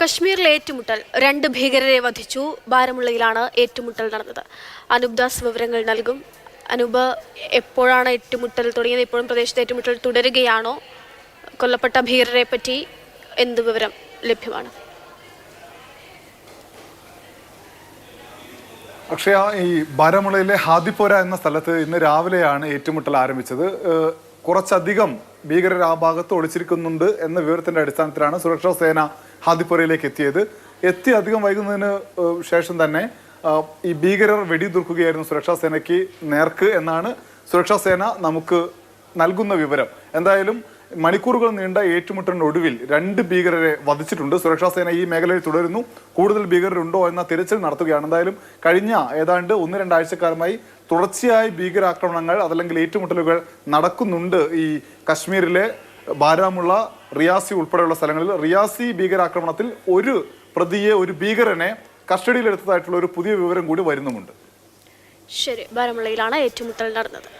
കശ്മീരിലെ ഏറ്റുമുട്ടൽ 2 ഭീകരരെ വധിച്ചു. ബാരമുള്ളയിലാണ് ഏറ്റുമുട്ടൽ നടന്നത്. അനൂപ് ദാസ് വിവരങ്ങൾ നൽകും. അനൂപ്, എപ്പോഴാണ് ഏറ്റുമുട്ടൽ തുടങ്ങിയത്? ഇപ്പോഴും പ്രദേശത്ത് ഏറ്റുമുട്ടൽ തുടരുകയാണോ? കൊല്ലപ്പെട്ട ഭീകരരെ പറ്റി എന്ത് വിവരം ലഭ്യമാണ്? അക്ഷയ, ഈ ബാരാമുള്ളയിലെ ഹാദിപ്പോര എന്ന സ്ഥലത്ത് ഇന്ന് രാവിലെയാണ് ഏറ്റുമുട്ടൽ ആരംഭിച്ചത്. കുറച്ചധികം ഭീകരർ ആ ഭാഗത്ത് ഒളിച്ചിരിക്കുന്നുണ്ട് എന്ന വിവരത്തിന്റെ അടിസ്ഥാനത്തിലാണ് സുരക്ഷാ സേന ഹാദിപ്പോരയിലേക്ക് എത്തിയത്. അധികം വൈകുന്നതിന് ശേഷം തന്നെ ഈ ഭീകരർ വെടിയുതിർക്കുകയായിരുന്നു സുരക്ഷാ സേനയ്ക്ക് നേർക്ക് എന്നാണ് സുരക്ഷാ സേന നമുക്ക് നൽകുന്ന വിവരം. എന്തായാലും മണിക്കൂറുകൾ നീണ്ട ഏറ്റുമുട്ടലിനൊടുവിൽ 2 ഭീകരരെ വധിച്ചിട്ടുണ്ട്. സുരക്ഷാ സേന ഈ മേഖലയിൽ തുടരുന്നു. കൂടുതൽ ഭീകരരുണ്ടോ എന്ന തിരച്ചിൽ നടത്തുകയാണ്. എന്തായാലും കഴിഞ്ഞ ഏതാണ്ട് 1-2 ആഴ്ചക്കാലമായി തുടർച്ചയായി ഭീകരാക്രമണങ്ങൾ അതല്ലെങ്കിൽ ഏറ്റുമുട്ടലുകൾ നടക്കുന്നുണ്ട് ഈ കശ്മീരിലെ ബാരാമുള്ള, റിയാസി ഉൾപ്പെടെയുള്ള സ്ഥലങ്ങളിൽ. റിയാസി ഭീകരാക്രമണത്തിൽ ഒരു ഭീകരനെ കസ്റ്റഡിയിലെടുത്തതായിട്ടുള്ള ഒരു പുതിയ വിവരം കൂടി വരുന്നുമുണ്ട്. ശരി, ബാരാമുള്ളയിലാണ് ഏറ്റുമുട്ടൽ നടന്നത്.